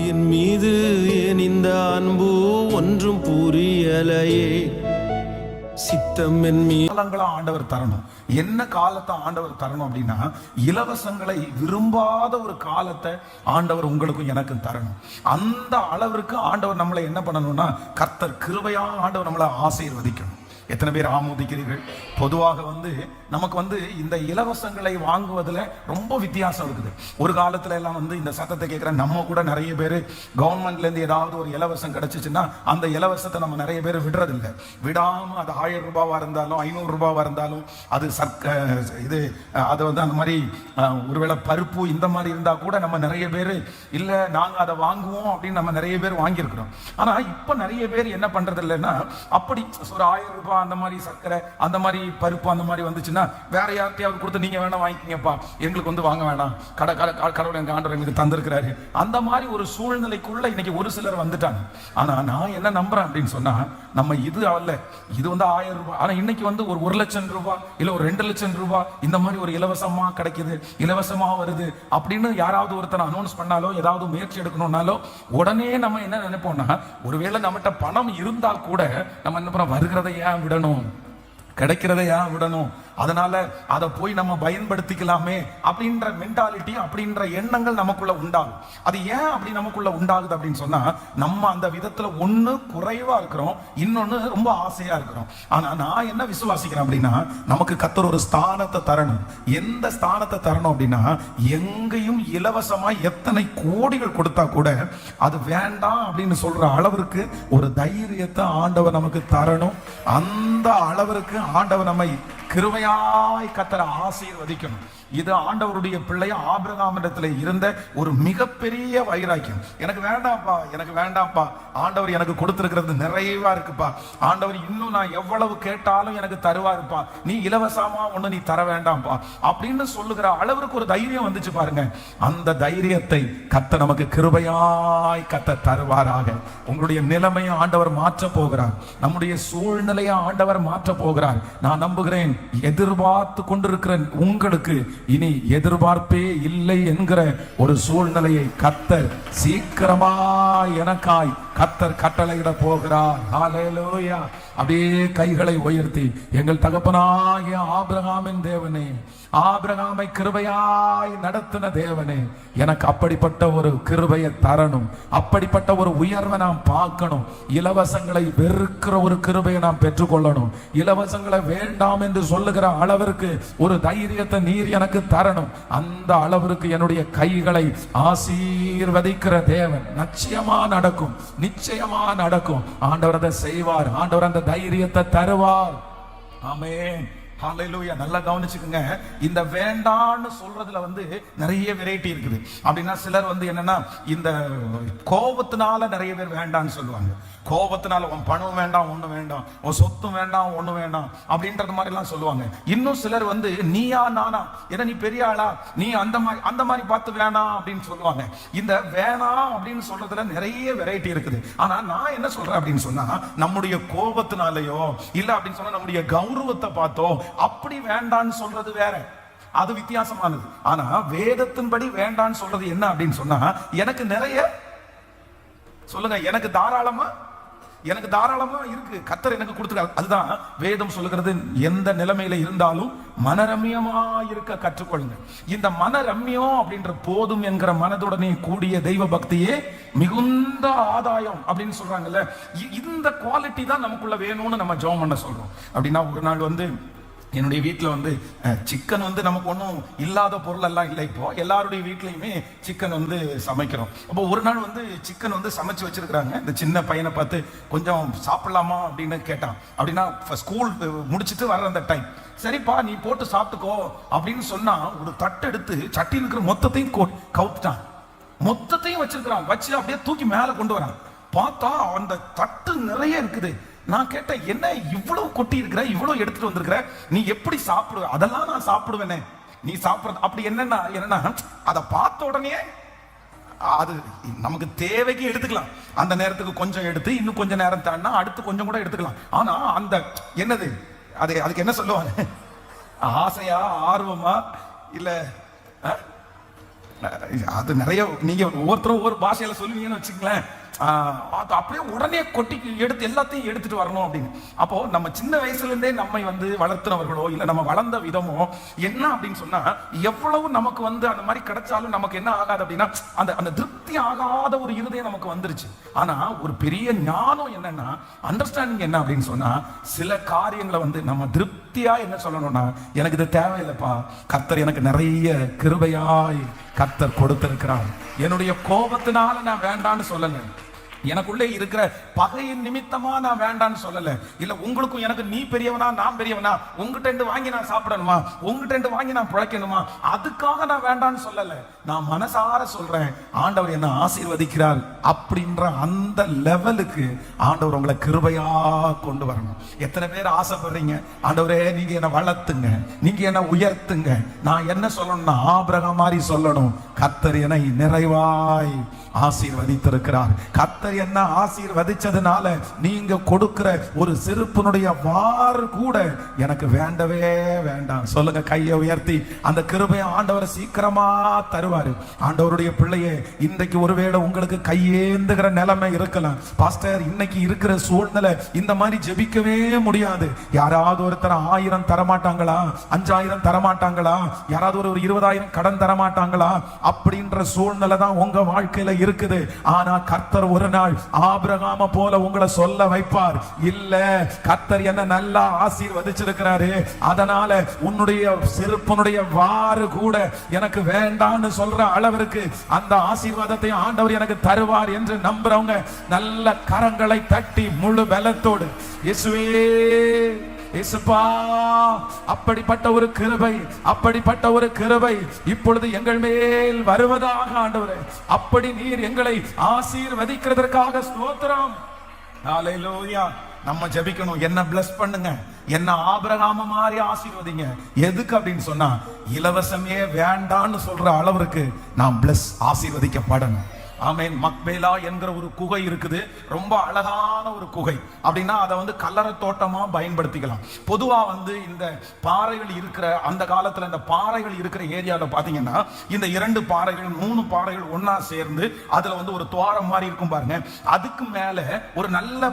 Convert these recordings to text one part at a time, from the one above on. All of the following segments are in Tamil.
என் மீது ஏன் இந்த அன்பு ஒன்றும் புரியலையே. சித்தம் என் காலங்களா ஆண்டவர் தரணும். என்ன காலத்தை ஆண்டவர் தரணும் அப்படின்னா, இலவசங்களை விரும்பாத ஒரு காலத்தை ஆண்டவர் உங்களுக்கும் எனக்கும் தரணும். அந்த அளவிற்கு ஆண்டவர் நம்மளை என்ன பண்ணணும்னா, கர்த்தர் கிருபையா ஆண்டவர் நம்மளை ஆசீர்வதிக்கணும். எத்தனை பேர் ஆமோதிக்கிறீர்கள்? பொதுவாக நமக்கு இந்த இலவசங்களை வாங்குவதில் ரொம்ப வித்தியாசம் இருக்குது. ஒரு காலத்துல எல்லாம் இந்த சத்தத்தை கேட்குற நம்ம கூட நிறைய பேர் கவர்மெண்ட்லேருந்து ஏதாவது ஒரு இலவசம் கிடைச்சிச்சுன்னா அந்த இலவசத்தை நம்ம நிறைய பேர் விடுறதில்லை. விடாமல் அது 1000 ரூபாவாக இருந்தாலும் 500 ரூபாவாக இருந்தாலும் அது அது அந்த மாதிரி ஒருவேளை பருப்பு இந்த மாதிரி இருந்தால் கூட நம்ம நிறைய பேர் இல்லை நாங்கள் அதை வாங்குவோம் அப்படின்னு நம்ம நிறைய பேர் வாங்கியிருக்கிறோம். ஆனால் இப்போ நிறைய பேர் என்ன பண்ணுறது இல்லைன்னா, அப்படி ஒரு 1000 ரூபாய் அந்த மாதிரி சர்க்கரை அந்த மாதிரி பருப்பு அந்த மாதிரி வந்துச்சுன்னா வேற யார்கிட்டயாவது கொடுத்து நீங்க வேணா வாங்கிக்கங்கப்பா, எங்களுக்கு வாங்க வேணாம், கடவுள் எங்க ஆண்டவர் எங்களுக்கு தந்திருக்கிறாரு. அந்த மாதிரி ஒரு சூழ்நிலைக்குள்ள இன்னைக்கு ஒரு சிலர் வந்துட்டாங்க. ஆனா நான் என்ன நம்புறேன் அப்படின்னு சொன்னா, நம்ம இது அல்ல, இது 1000 ரூபாய். ஆனா இன்னைக்கு ஒரு 1 லட்சம் ரூபாய் இல்ல ஒரு 2 லட்சம் ரூபாய் இந்த மாதிரி ஒரு இலவசமா கிடைக்குது, இலவசமா வருது அப்படின்னு யாராவது ஒருத்தர் அனௌன்ஸ் பண்ணாலோ ஏதாவது முயற்சி எடுக்கணும்னாலோ உடனே நம்ம என்ன நினைப்போம்னா, ஒருவேளை நம்மகிட்ட பணம் இருந்தா கூட நம்ம என்ன பண்ண, வருகிறதை ஏன் விடணும், கிடைக்கிறதை ஏன் விடணும், அதனால அதை போய் நம்ம பயன்படுத்திக்கலாமே அப்படின்ற மென்டாலிட்டி, அப்படின்ற எண்ணங்கள் நமக்குள்ள உண்டாகும். அது ஏன் அப்படி நமக்குள்ள உண்டாகுது அப்படின்னு சொன்னா, நம்ம அந்த விதத்துல ஒண்ணு குறைவா இருக்கிறோம், இன்னொன்னு ரொம்ப ஆசையா இருக்கிறோம். ஆனா நான் என்ன விசுவாசிக்கிறேன் அப்படின்னா, நமக்கு கர்த்தர் ஒரு ஸ்தானத்தை தரணும். எந்த ஸ்தானத்தை தரணும் அப்படின்னா, எங்கேயும் இலவசமா எத்தனை கோடிகள் கொடுத்தா கூட அது வேண்டாம் அப்படின்னு சொல்ற அளவிற்கு ஒரு தைரியத்தை ஆண்டவர் நமக்கு தரணும். அந்த அளவிற்கு ஆண்டவர் நம்மை கிருபையாய் கர்த்தர் ஆசீர்வதிக்கணும். இது ஆண்டவருடைய பிள்ளைய ஆபிரகாமிடத்துல இருந்த ஒரு மிகப்பெரிய வைராக்கியம். எனக்கு வேண்டாம்ப்பா, எனக்கு வேண்டாம்ப்பா, ஆண்டவர் எனக்கு கொடுத்திருக்கிறது நிறைவா இருக்குப்பா, ஆண்டவர் இன்னும் நான் எவ்வளவு கேட்டாலும் எனக்கு தருவாருப்பா, நீ இலவசமா ஒண்ணு நீ தர வேண்டாம்ப்பா அப்படின்னு சொல்லுகிற அளவிற்கு ஒரு தைரியம் வந்துச்சு பாருங்க. அந்த தைரியத்தை கர்த்தர் நமக்கு கிருபையாய் கர்த்தர் தருவாராக. உங்களுடைய நிலைமையை ஆண்டவர் மாற்ற போகிறார், நம்முடைய சூழ்நிலையை ஆண்டவர் மாற்ற போகிறார். நான் நம்புகிறேன், எதிர்பார்த்து கொண்டிருக்கிற உங்களுக்கு இனி எதிர்பார்ப்பே இல்லை என்கிற ஒரு சூழ்நிலையை கர்த்தர் சீக்கிரமா எனக்காய் கர்த்தர் கட்டளையிட போகிறார். ஹல்லேலூயா. அப்படியே கைகளை உயர்த்தி, எங்கள் தகப்பனாகிய ஆபிரகாமின் தேவனே, ஆபிரகாமை கிருபையாய் நடத்தின தேவனே, எனக்கு அப்படிப்பட்ட ஒரு கிருபையை தரணும், அப்படிப்பட்ட ஒரு உயர்வை நாம் பார்க்கணும். இலவசங்களை வெறுக்கிற ஒரு கிருபையை நாம் பெற்றுக்கொள்ளணும். இலவசங்களை வேண்டாம் என்று சொல்லுகிற அளவிற்கு ஒரு தைரியத்தை நீர் எனக்கு தரணும். அந்த அளவிற்கு என்னுடைய கைகளை ஆசீர்வதிக்கிற தேவன் நிச்சயமா நடக்கும், நிச்சயமா நடக்கும். ஆண்டவர் அதை செய்வார், ஆண்டவர் அந்த தைரியத்தை தருவார். ஆமென். ஹல்லேலூயா. நல்லா கவனிச்சுக்கோங்க, இந்த வேண்டான்னு சொல்றதுல நிறைய வெரைட்டி இருக்குது. அப்படின்னா சிலர் என்னன்னா, இந்த கோபத்தினால நிறைய பேர் வேண்டான்னு சொல்லுவாங்க. கோபத்தினால உன் பணம் வேண்டாம், ஒண்ணு வேண்டாம், உன் சொத்தும் வேண்டாம், ஒண்ணு வேண்டாம் அப்படின்றது மாதிரி எல்லாம் சொல்லுவாங்க. இன்னும் சிலர் நீயா நானா, ஏன்னா நீ பெரிய ஆளா, நீ அந்த மாதிரி பார்த்து வேணாம் அப்படின்னு சொல்லுவாங்க. இந்த வேணாம் அப்படின்னு சொல்றதுல நிறைய வெரைட்டி இருக்குது. ஆனா நான் என்ன சொல்றேன் அப்படின்னு சொன்னா, நம்முடைய கோபத்தினாலேயோ இல்ல அப்படின்னு சொன்னா நம்முடைய கௌரவத்தை பார்த்தோ அப்படி வேண்டான்னு சொல்றது வேற, அது வித்தியாசமானது. ஆனா வேதத்தின்படி வேண்டான்னு சொல்றது என்ன அப்படின்னு சொன்னா, எனக்கு நிறைய சொல்லுங்க, எனக்கு தாராளமா இருக்கு, கர்த்தர் எனக்கு கொடுத்துருக்காரு. அதுதான் வேதம் சொல்லுகிறது. எந்த நிலைமையில இருந்தாலும் மனரம்யமா இருக்க கற்றுக்கொள்ளுங்க. இந்த மனரம்யம் அப்படின்ற போதும் என்கிற மனதுடனே கூடிய தெய்வ பக்தியே மிகுந்த ஆதாயம் அப்படின்னு சொல்றாங்கல்ல. இந்த குவாலிட்டி தான் நமக்குள்ள வேணும்னு நம்ம ஜெபம் பண்ண சொல்றோம். அப்படின்னா ஒரு நாள் என்னுடைய வீட்டில் சிக்கன் நமக்கு ஒன்றும் இல்லாத பொருள் எல்லாம் இல்லை. இப்போ எல்லாருடைய வீட்லையுமே சிக்கன் சமைக்கிறோம். அப்போ ஒரு நாள் சிக்கன் சமைச்சு வச்சிருக்கிறாங்க. இந்த சின்ன பையனை பார்த்து கொஞ்சம் சாப்பிடலாமா அப்படின்னு கேட்டான். அப்படின்னா ஸ்கூல் முடிச்சுட்டு வர்ற அந்த டைம், சரிப்பா நீ போட்டு சாப்பிட்டுக்கோ அப்படின்னு சொன்னா, ஒரு தட்டு எடுத்து சட்டியில் இருக்கிற மொத்தத்தையும் கவுத்துட்டான். மொத்தத்தையும் வச்சிருக்கிறான், வச்சு அப்படியே தூக்கி மேலே கொண்டு வரான். பார்த்தா அந்த தட்டு நிறைய இருக்குது. நான் கேட்டேன், என்ன இவ்வளவு கொட்டி இருக்கிற, இவ்வளவு எடுத்துட்டு வந்திருக்கிற, நீ எப்படி சாப்பிடுவ? அதெல்லாம் நான் சாப்பிடுவேனே, நீ சாப்பிடுறது அப்படி என்னன்னா அதை பார்த்த உடனே அது நமக்கு தேவைக்கு எடுத்துக்கலாம். அந்த நேரத்துக்கு கொஞ்சம் எடுத்து இன்னும் கொஞ்சம் நேரம் தாண்டா அடுத்து கொஞ்சம் கூட எடுத்துக்கலாம். ஆனா அந்த என்னது அதுக்கு என்ன சொல்லுவாங்க, ஆசையா, ஆர்வமா, இல்ல அது நிறைய நீங்க ஒவ்வொருத்தரும் ஒவ்வொரு பாஷையில சொல்லுவீங்கன்னு வச்சுங்களேன். அது அப்படியே உடனே கொட்டி எடுத்து எல்லாத்தையும் எடுத்துட்டு வரணும் அப்படின்னு. அப்போ நம்ம சின்ன வயசுல இருந்தே நம்மை வந்து வளர்த்துனவர்களோ இல்ல நம்ம வளர்ந்த விதமோ என்ன அப்படின்னு சொன்னா, எவ்வளவு நமக்கு வந்து அந்த மாதிரி கிடைச்சாலும் நமக்கு என்ன ஆகாது அப்படின்னா, அந்த அந்த திருப்தி ஆகாத ஒரு இருதயம் நமக்கு வந்துருச்சு. ஆனா ஒரு பெரிய ஞானம் என்னன்னா, அண்டர்ஸ்டாண்டிங் என்ன அப்படின்னு சொன்னா, சில காரியங்களை வந்து நம்ம திருப்தியா என்ன சொல்லணும்னா, எனக்கு இது தேவையில்லைப்பா, கர்த்தர் எனக்கு நிறைய கிருபையாய் கர்த்தர் கொடுத்திருக்கிறார், என்னுடைய கோபத்தினால நான் வேண்டான்னு சொல்லல, எனக்குள்ளே இருக்கிற பகையின் நிமித்தமா நான் வேண்டான்னு சொல்லல, இல்ல உங்களுக்கும் எனக்கு நீ பெரியவனா நான் பெரியவனா, உங்ககிட்ட வாங்கி நான் சாப்பிடணுமா, உங்ககிட்ட வாங்கி நான் பிழைக்கணுமா, அதுக்காக நான் வேண்டான்னு சொல்லல. நான் மனசார சொல்றேன், ஆண்டவர் என்ன ஆசீர்வதிக்கிறார் அப்படின்ற அந்த லெவலுக்கு ஆண்டவர் உங்களை கிருபையா கொண்டு வரணும். எத்தனை பேர் ஆசைப்படுறீங்க, ஆண்டவரே நீங்க என்ன வளர்த்துங்க, நீங்க என்ன உயர்த்துங்க, நான் என்ன சொல்லணும்னா ஆபிரகாம் மாதிரி சொல்லணும், கர்த்தர் என்னை நிறைவாய் ஆசீர்வதித்திருக்கிறார். கர்த்தர் என்ன ஆசீர்வதிச்சதுனால நீங்க கொடுக்கிற ஒரு சிறுப்பினுடைய வாறு கூட எனக்கு வேண்டவே வேண்டாம். சொல்லுங்க கையை உயர்த்தி, அந்த கிருபையை ஆண்டவர் சீக்கிரமா தருவாரு. ஆண்டவருடைய பிள்ளையே, இன்றைக்கு ஒருவேளை உங்களுக்கு கையேந்துகிற நிலைமை இருக்கலாம். பாஸ்டர் இன்னைக்கு இருக்கிற சூழ்நிலை இந்த மாதிரி ஜெபிக்கவே முடியாது, யாராவது ஒருத்தர் 1000 தரமாட்டாங்களா, 5000 தரமாட்டாங்களா, யாராவது ஒரு 20,000 கடன் தரமாட்டாங்களா அப்படின்ற சூழ்நிலை தான் உங்க வாழ்க்கையில இருக்குது. ஆனா கர்த்தர் ஒரு நாள் ஆபிரகாம போல உங்களை சொல்ல வைப்பார், இல்ல கர்த்தர் என்ன நல்லா ஆசீர்வதிச்சிருக்கிறாரு, அதனால உன்னுடைய சிறுப்பனுடைய வாறு கூட எனக்கு வேண்டான்னு சொல்ற அளவிற்கு அந்த ஆசீர்வாதத்தை ஆண்டவர் எனக்கு தருவார் என்று நம்புறவங்க நல்ல கரங்களை தட்டி முழு பலத்தோடு இயேசுவே இயேசுப்பா, அப்படிப்பட்ட ஒரு கிருபை, அப்படிப்பட்ட ஒரு கிருபை இப்பொழுது எங்கள் மேல் வருவதாக ஆண்டவரே, அப்படி நீர் எங்களை ஆசீர்வதிக்கிறதற்காக ஸ்தோத்திரம். ஹல்லேலூயா. நம்ம ஜெபிக்கணும், என்ன பிளஸ் பண்ணுங்க, என்ன ஆபிரகாம மாதிரி ஆசீர்வதிங்க. எதுக்கு அப்படின்னு சொன்னா, இலவசமே வேண்டான்னு சொல்ற அளவிற்கு நாம் பிளஸ் ஆசீர்வதிக்கப்படணும். ஆமென். மக்பேலா என்கிற ஒரு குகை இருக்குது, ரொம்ப அழகான ஒரு குகை. அப்படின்னா அதை வந்து கல்லறை தோட்டமா பயன்படுத்திக்கலாம். பொதுவா வந்து இந்த பாறைகள் இருக்கிற அந்த காலத்துல இந்த பாறைகள் இருக்கிற ஏரியாவில் பாத்தீங்கன்னா, இந்த 2 பாறைகள் 3 பாறைகள் ஒன்னா சேர்ந்து அதுல வந்து ஒரு துவாரம் மாதிரி இருக்கும் பாருங்க, அதுக்கு மேல ஒரு நல்ல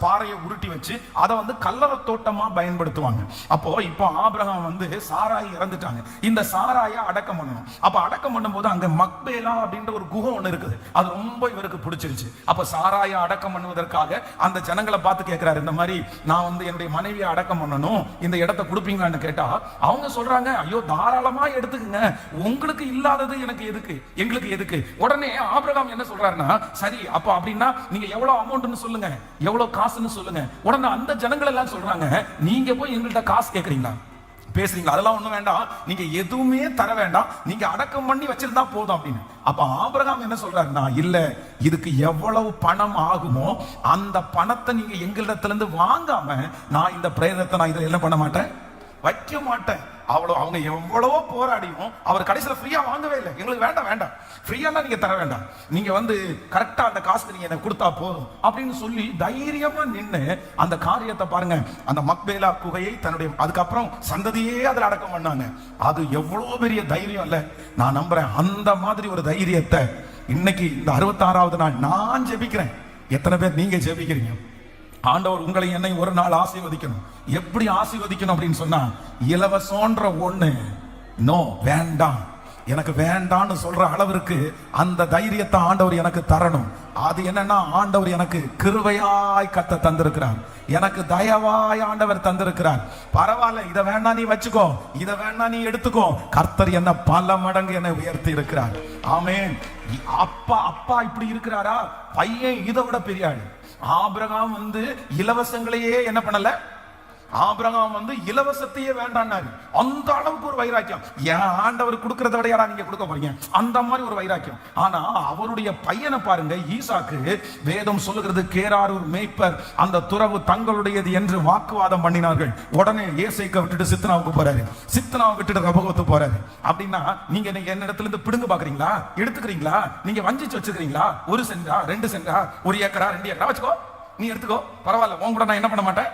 பாறையை உருட்டி வச்சு அதை வந்து கல்லறை தோட்டமா பயன்படுத்துவாங்க. அப்போ இப்போ ஆபிரகாம் வந்து சாராய் இறந்துட்டாங்க, இந்த சாராயை அடக்கம் பண்ணணும். அப்ப அடக்கம் பண்ணும் போது அங்க மக்பேலா அப்படின்ற ஒரு குகை இருக்குது, அது ரொம்ப இவருக்கு பிடிச்சிருச்சு. அப்ப சாராயை அடக்கம் பண்ணுவதற்காக அந்த ஜனங்களை பார்த்து கேட்கிறாரு, இந்த மாதிரி நான் வந்து என்னுடைய மனைவியை அடக்கம் பண்ணணும், இந்த இடத்தை கொடுப்பீங்களான்னு கேட்டா அவங்க சொல்றாங்க, ஐயோ தாராளமா எடுத்துக்கங்க, உங்களுக்கு இல்லாதது எனக்கு எதுக்கு, எங்களுக்கு எதுக்கு. உடனே ஆபிரகாம் என்ன சொல்றாருன்னா, சரி அப்ப அப்படின்னா நீங்க எவ்வளவு அமௌண்ட்னு சொல்லுங்க, எவ்வளவு காசுன்னு சொல்லுங்க. உடனே அந்த ஜனங்கள் எல்லாம் சொல்றாங்க, நீங்க போய் எங்கள்கிட்ட காசு கேட்கறீங்களா, பேசுறீங்களா, அதெல்லாம் ஒண்ணும் வேண்டாம், நீங்க எதுவுமே தர வேண்டாம், நீங்க அடக்கம் பண்ணி வச்சிருந்தா போதும் அப்படின்னு. அப்ப ஆபிரகாம் என்ன சொல்றாருன்னா, இல்ல இதுக்கு எவ்வளவு பணம் ஆகுமோ அந்த பணத்தை நீங்க எங்களிடத்துல இருந்து வாங்காம நான் இந்த பிரேதத்தை நான் இதில் என்ன பண்ண மாட்டேன், வைக்க மாட்டேன். அவ்வளவு அவங்க எவ்வளவோ போராடியும் அவர் கடைசியில ஃப்ரீயா வாங்கவே இல்லை. எங்களுக்கு வேண்டாம் வேண்டாம், ஃப்ரீயா நீங்க தர வேண்டாம், நீங்க வந்து கரெக்டா அந்த காசு நீங்க எனக்கு கொடுத்தா போதும் அப்படின்னு சொல்லி தைரியமா நின்று அந்த காரியத்தை பாருங்க, அந்த மக்பேலா குகையை தன்னுடைய அதுக்கப்புறம் சந்ததியே அதில் அடக்கம் பண்ணாங்க. அது எவ்வளவு பெரிய தைரியம் இல்ல. நான் நம்புறேன் அந்த மாதிரி ஒரு தைரியத்தை இன்னைக்கு இந்த 66வது நாள் நான் ஜெபிக்கிறேன். எத்தனை பேர் நீங்க ஜெபிக்கிறீங்க? ஆண்டவர் உங்களை என்னை ஒரு நாள் ஆசீர்வதிக்கணும். எப்படி ஆசீர்வதிக்கணும் அப்படின்னு சொன்னா, இலவசன்ற ஒண்ணு நோ வேண்டாம், எனக்கு வேண்டான்னு சொல்ற அளவிற்கு அந்த தைரியத்தை ஆண்டவர் எனக்கு தரணும். அது என்னன்னா, ஆண்டவர் எனக்கு கிருபையாய் கத்த தந்திருக்கிறார், எனக்கு தயவாய் ஆண்டவர் தந்திருக்கிறார். பரவாயில்ல, இதை வேணா நீ வச்சுக்கோ, இதை வேணா நீ எடுத்துக்கோ, கர்த்தர் என்ன பல மடங்கு என்னை உயர்த்தி இருக்கிறார். ஆமென். அப்பா இப்படி இருக்கிறாரா, பையன் இதை விட பெரிய ஆளு. ஆபிரகாம் வந்து இலவசங்களையே என்ன பண்ணல, ஆபிரகாம் வந்து இலவசத்தையே வேண்டான்னாரு. அந்த அளவுக்கு ஒரு வைராக்கியம். ஏன் ஆண்டவர் கொடுக்கறத விட யாரா நீங்க கொடுக்க போறீங்க, அந்த மாதிரி ஒரு வைராக்கியம். ஆனா அவருடைய பையனை பாருங்க, ஈசாக்கு, வேதம் சொல்லுகிறது கேரார் ஒரு மேய்ப்பர் அந்த துறவு தங்களுடையது என்று வாக்குவாதம் பண்ணினார்கள். உடனே ஏசைக்க விட்டுட்டு சித்தனாவுக்கு போறாரு, சித்தனாவை விட்டுட்டு ரபகோத்து போறாரு. அப்படின்னா நீங்க என்னிடத்துல இருந்து பிடுங்க பாக்குறீங்களா, எடுத்துக்கிறீங்களா, நீங்க வஞ்சிச்சு வச்சுக்கிறீங்களா? 1 சென்டா 2 சென்டா 1 ஏக்கரா 2 ஏக்கரா வச்சுக்கோ, நீ எடுத்துக்கோ, பரவாயில்ல, உன் கூட நான் என்ன பண்ண மாட்டேன்.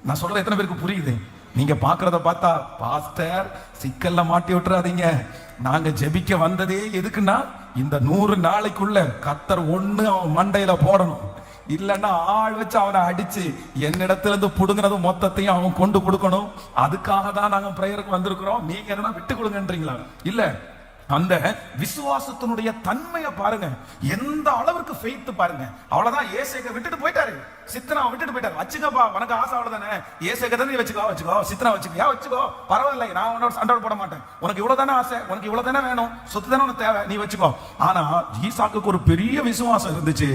நான் சொல்றது எத்தனை பேருக்கு புரியுது? நீங்க பாக்குறத பார்த்தா பாஸ்டர் சிக்கல்ல மாட்டி விட்டுறாதீங்க. நாங்க ஜெபிக்க வந்ததே எதுக்குன்னா இந்த 100 நாளைக்குள்ள கர்த்தர் ஒண்ணு அவன் மண்டையில போடணும், இல்லன்னா ஆள் வச்சு அவனை அடிச்சு என்னிடத்துல இருந்து புடுங்கிறது மொத்தத்தையும் அவன் கொண்டு கொடுக்கணும். அதுக்காக தான் நாங்க பிரேயருக்கு வந்திருக்கிறோம். நீங்க என்ன விட்டு கொடுங்கன்றீங்களா? இல்ல, அந்த விசுவாசத்தினுடைய தன்மையை பாருங்க, எந்த அளவுக்கு ஃபெய்த் பாருங்க. அவ்வளவுதான், ஏசேக்க விட்டுட்டு போயிட்டாரு, சித்ரா விட்டுட்டு போயிட்டாரு. வச்சுக்கப்பா, உனக்கு ஆசை அவ்வளவுதானே, ஏசேக்க தானே வச்சுக்கோ, சித்ரா வச்சுக்கோ, பரவாயில்ல, நான் உன்னோட சண்டை போட மாட்டேன். உனக்கு இவ்வளவு தானே ஆசை, உனக்கு இவ்வளவு தானே வேணும், சொத்து தானே உனக்கு தேவை, நீ வச்சுக்கோ. ஆனா ஈசாக்குக்கு ஒரு பெரிய விசுவாசம் இருந்துச்சு.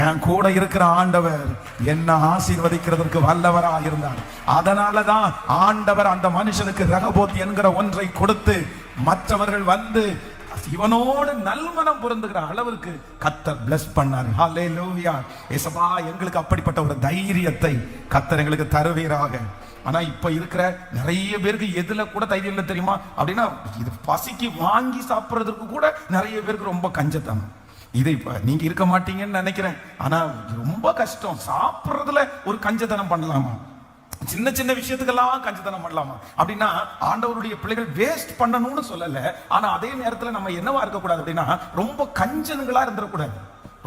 என் கூட இருக்கிற ஆண்டவர் என்ன ஆசீர்வதிக்கிறதுக்கு வல்லவரா இருந்தார். அதனாலதான் ஆண்டவர் அந்த மனுஷனுக்கு ரகபோத் என்கிற ஒன்றை கொடுத்து மற்றவர்கள் வந்து இவனோடு நல்மனம் பொருந்துகிற அளவிற்கு கர்த்தர் பிளஸ் பண்ணார். ஹல்லேலூயா. இயேசுவா, எங்களுக்கு அப்படிப்பட்ட ஒரு தைரியத்தை கர்த்தர் எங்களுக்கு தருவீராக. ஆனா இப்ப இருக்கிற நிறைய பேருக்கு எதுல கூட தைரியம் இல்லை தெரியுமா? அப்படின்னா இது பசிக்கு வாங்கி சாப்பிடுறதுக்கு கூட நிறைய பேருக்கு ரொம்ப கஞ்சத்தனம். இது இப்ப நீங்க இருக்க மாட்டீங்கன்னு நினைக்கிறேன். ஆனா ரொம்ப கஷ்டம். சாப்பிடுறதுல ஒரு கஞ்சத்தனம் பண்ணலாமா? சின்ன சின்ன விஷயத்துக்கெல்லாம் கஞ்சத்தனம் பண்ணலாமா? அப்படின்னா ஆண்டவருடைய பிள்ளைகள் வேஸ்ட் பண்ணணும்னு சொல்லல. ஆனா அதே நேரத்துல நம்ம என்னவா இருக்கக்கூடாது அப்படின்னா ரொம்ப கஞ்சனுங்களா இருந்துடக்கூடாது.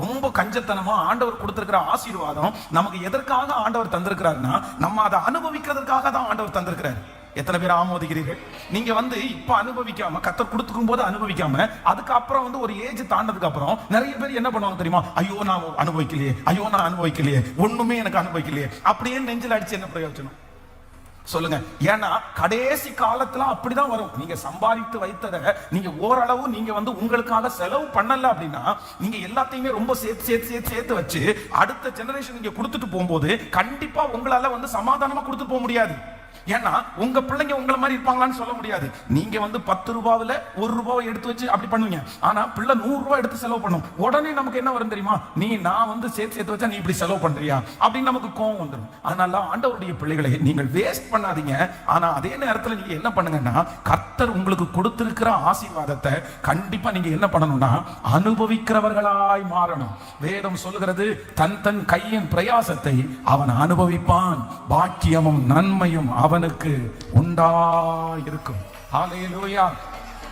ரொம்ப கஞ்சத்தனமா ஆண்டவர் கொடுத்திருக்கிற ஆசீர்வாதம் நமக்கு எதற்காக ஆண்டவர் தந்திருக்கிறாருன்னா நம்ம அதை அனுபவிக்கிறதுக்காக தான் ஆண்டவர் தந்திருக்கிறார். எத்தனை பேர் ஆமோதிக்கிறீர்கள்? நீங்க இப்ப அனுபவிக்காம, கர்த்தர் கொடுத்துக்கும் போது அனுபவிக்காம, அதுக்கப்புறம் ஒரு ஏஜ் தாண்டதுக்கு அப்புறம் நிறைய பேர் என்ன பண்ணுவாங்க தெரியுமா? ஐயோ நான் அனுபவிக்கலையே, ஒண்ணுமே எனக்கு அனுபவிக்கலையே, அப்படியே நெஞ்சில் அடிச்சு என்ன பிரயோஜனம் சொல்லுங்க? ஏன்னா கடைசி காலத்துல அப்படிதான் வரும். நீங்க சம்பாதித்து வைத்ததை நீங்க ஓரளவு நீங்க உங்களுக்காக செலவு பண்ணல அப்படின்னா, நீங்க எல்லாத்தையுமே ரொம்ப சேர்த்து வச்சு அடுத்த ஜெனரேஷன் நீங்க கொடுத்துட்டு போகும்போது கண்டிப்பா உங்களால சமாதானமா கொடுத்து போக முடியாது. ஏன்னா உங்க பிள்ளைங்க உங்களை மாதிரி இருப்பாங்களான்னு சொல்ல முடியாது. நீங்க 10 ரூபாவில 1 ரூபாவை எடுத்து வச்சு அப்படி பண்ணுவீங்க. ஆனா பிள்ளை 100 ரூபாய் எடுத்து செலவு பண்ணும். உடனே நமக்கு என்ன வரும் தெரியுமா? நான் சேர்த்து வச்சா நீ இப்படி செலவு பண்றியா அப்படின்னு நமக்கு கோவம் வந்துடும். அதனால ஆண்டவருடைய பிள்ளைகளை நீங்கள் வேஸ்ட் பண்ணாதீங்க. ஆனா அதே நேரத்தில் நீங்க என்ன பண்ணுங்கன்னா, கர்த்தர் உங்களுக்கு கொடுத்திருக்கிற ஆசீர்வாதத்தை கண்டிப்பா நீங்க என்ன பண்ணணும்னா அனுபவிக்கிறவர்களாய் மாறணும். வேதம் சொல்லுகிறது, தன் கையின் பிரயாசத்தை அவன் அனுபவிப்பான், பாக்கியமும் நன்மையும் அவனுக்கு உண்டாயிருக்கும். ஹல்லேலூயா.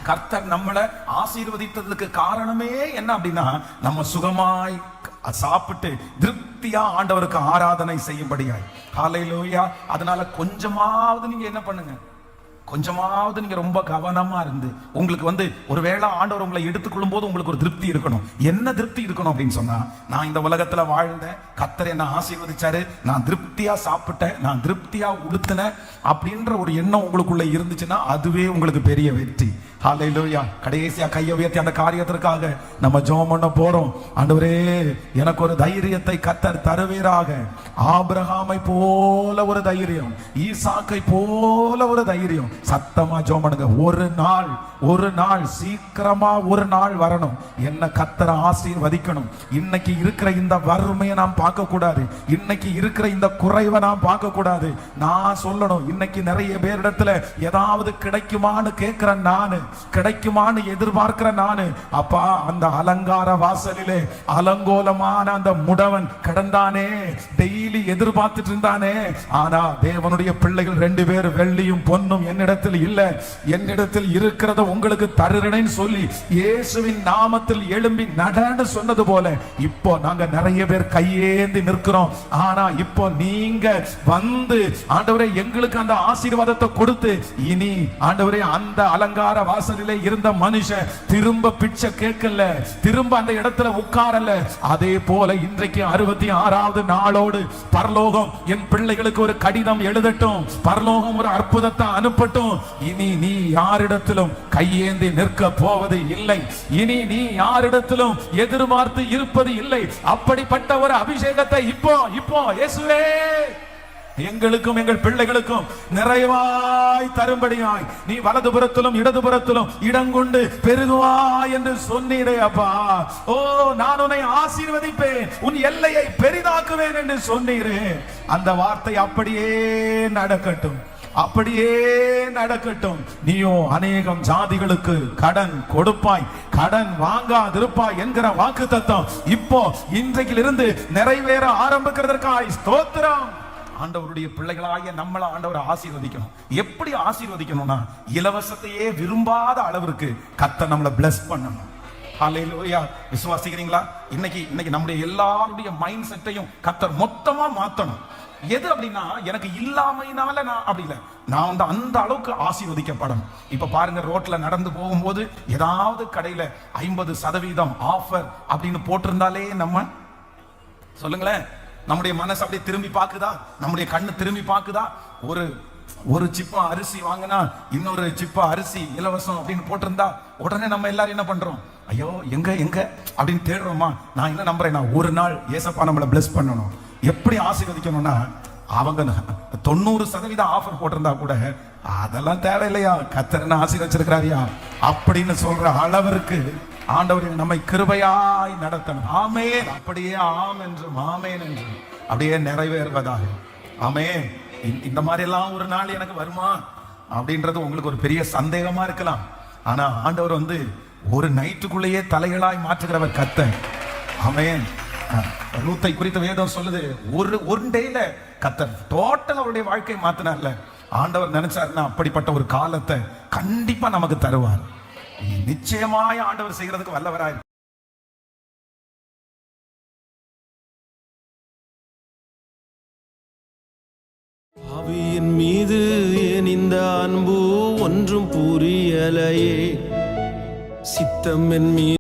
கர்த்தர் நம்மளை ஆசீர்வதித்ததுக்கு காரணமே என்ன அப்படின்னா, நம்ம சுகமாய் சாப்பிட்டு திருப்தியா ஆண்டவருக்கு ஆராதனை செய்யும்படியாய். ஹல்லேலூயா. அதனால கொஞ்சமாவது நீங்க என்ன பண்ணுங்க, கொஞ்சமாவது நீங்க ரொம்ப கவனமா இருந்து, உங்களுக்கு ஒருவேளை ஆண்டவர் உங்களை எடுத்துக்கொள்ளும் போது உங்களுக்கு ஒரு திருப்தி இருக்கணும். என்ன திருப்தி இருக்கணும் அப்படின்னு சொன்னா, நான் இந்த உலகத்துல வாழ்ந்தேன், கர்த்தர் என்ன ஆசீர்வதிச்சாரு, நான் திருப்தியா சாப்பிட்டேன், நான் திருப்தியா உடுத்தினேன் அப்படின்ற ஒரு எண்ணம் உங்களுக்குள்ள இருந்துச்சுன்னா அதுவே உங்களுக்கு பெரிய வெற்றி. ஹல்லேலூயா. கடைசியா கையை உயர்த்தி அந்த காரியத்திற்காக நம்ம ஜெபம் பண்ண போறோம். ஆண்டவரே, எனக்கு ஒரு தைரியத்தை கர்த்தர் தருவீராக. ஆபிரகாமை போல ஒரு தைரியம், ஈசாக்கை போல ஒரு தைரியம். சத்தமா ஜெபம் பண்ணுங்க. ஒரு நாள் சீக்கிரமா ஒரு நாள் வரணும், என்ன கர்த்தர் ஆசீர்வதிக்கணும். இன்னைக்கு இருக்கிற இந்த வறுமையை நாம் பார்க்க கூடாது, இன்னைக்கு இருக்கிற இந்த குறைவை நாம் பார்க்க கூடாது. நான் சொல்லணும், இன்னைக்கு நிறைய பேரிடத்துல ஏதாவது கிடைக்குமான்னு கேட்கிற நானு, கிடைக்குமான்னு எதிர்பார்க்கிற நானு, அப்பா அந்த அலங்கார வாசலிலே அலங்கோலமான அந்த முடவன் கிடந்தானே, டெய்லி எதிர்பார்த்துட்டு இருந்தானே. ஆனா தேவனுடைய பிள்ளைகள் 2 பேர் வெள்ளியும் பொன்னும் என்னிடத்தில் இல்ல, என்னிடத்தில் இருக்கிறத உங்களுக்கு தருகிறேன்னு சொல்லி இயேசுவின் நாமத்தில் எழும்பி நடன்னு சொன்னது போல இப்போ நாங்க நிறைய பேர் கையேந்தி நிற்கிறோம். ஆனா இப்போ நீங்க ஆண்டவரே எங்களுக்கு அந்த ஆசீர்வாதத்தை கொடுத்து, இனி ஆண்டவரே அந்த அலங்கார வாசலிலே இருந்த மனுஷன் திரும்ப பிச்சை கேட்கல, திரும்ப அந்த இடத்துல உட்காரல. அதே போல இன்றைக்கு 66வது நாளோடு பரலோகம் என் பிள்ளைகளுக்கு ஒரு கடிதம் எழுதட்டும், பரலோகம் ஒரு அற்புதத்தை அனுப்பட்டும். இனி நீ யாரிடத்திலும் கையேந்தி நிற்க போவது இல்லை, இனி நீ யாரிடத்திலும் எதிர்பார்த்து இருப்பது இல்லை. அப்படிப்பட்ட ஒரு அபிஷேகத்தை இப்போ இயேசுவே எங்களுக்கும் எங்கள் பிள்ளைகளுக்கும் நிறைவாய் தரும்படியாய் நீ வலதுபுறத்திலும் இடதுபுறத்திலும் இடங்கொண்டு பெருகுவாய் என்று சொன்னீரே அப்பா. ஓ, நான் உன்னை ஆசீர்வதிப்பேன், உன் எல்லையை பெரிதாக்குவேன் என்று சொன்னீரே. அந்த வார்த்தை அப்படியே நடக்கட்டும், அப்படியே நடக்கட்டும். நீயோ அநேகம் ஜாதிகளுக்கு கடன் கொடுப்பாய், கடன் வாங்காதிருப்பாய் என்கிற வாக்குத்தத்தம் இப்போ இன்றைக்கிலிருந்து நிறைவேற ஆரம்பிக்கிறதற்காய் ஸ்தோத்திரம். ஆண்டவருடைய பிள்ளைகளாகிய நம்மளை ஆண்டவர் ஆசீர்வதிக்கணும். எப்படி ஆசீர்வதிக்கணும்னா, இலவசத்தையே விரும்பாத அளவிற்கு கர்த்தர் நம்மளை பிளஸ் பண்ணணும். ஹல்லேலூயா. விசுவாசிக்கிறீங்களா? இன்னைக்கு நம்முடைய எல்லாருடைய மைண்ட் செட்டையும் கர்த்தர் மொத்தமா மாத்தணும். எது அப்படின்னா, எனக்கு இல்லாமையினால நான் அப்படி இல்லை, நான் வந்து அந்த அளவுக்கு ஆசீர்வதிக்கப்படணும். இப்ப பாருங்க, ரோட்ல நடந்து போகும்போது ஏதாவது கடையில 50% ஆஃபர் அப்படின்னு போட்டிருந்தாலே நம்ம சொல்லுங்களேன், நம்முடைய மனசு அப்படியே திரும்பி பாக்குதா? நம்முடைய கண்ணு திரும்பி பாக்குதா? ஒரு சிப்பா அரிசி வாங்கினா இன்னொரு சிப்பா அரிசி இலவசம் அப்படின்னு போட்டிருந்தா உடனே நம்ம எல்லாரும் என்ன பண்றோம்? ஐயோ, எங்க எங்க அப்படின்னு தேடுறோமா? நான் என்ன நம்புறேன், நான் ஒரு நாள் ஏசப்பா நம்மளை பிளஸ் பண்ணணும். எப்படி ஆசீர்வதிக்கணும்னா, அவங்க 90% ஆஃபர் போட்டிருந்தா கூட அதெல்லாம் தேவையில்லையா, கர்த்தர் ஆசீர்வச்சிருக்கிறாரியா அப்படின்னு சொல்ற அளவிற்கு ஆண்டவர் நம்மை கிருபையாய் நடத்தணும். ஆமென். அப்படியே ஆம் என்றும் ஆமென் என்றும் அப்படியே நிறைவேறுவதாக. ஆமென். இந்த மாதிரி எல்லாம் ஒரு நாள் எனக்கு வருமா அப்படின்றது உங்களுக்கு ஒரு பெரிய சந்தேகமா இருக்கலாம். ஆனா ஆண்டவர் வந்து ஒரு நைட்டுக்குள்ளேயே தலைகளாய் மாற்றுகிறவர் கர்த்தர். ஆமென். ரூத்தை குறித்த வேதம் சொல்லுது, ஒரு டேல கர்த்தர் டோட்டல் அவருடைய வாழ்க்கை மாத்தினார்ல. ஆண்டவர் நினைச்சாருன்னா அப்படிப்பட்ட ஒரு காலத்தை கண்டிப்பா நமக்கு தருவார். நிச்சயமாய் ஆண்டவர் செய்யறதுக்கு வல்லவராய். ஆவியின் மீது ஏன் இந்த அன்பு ஒன்றும் புரியலையே, சித்தம் என் மீது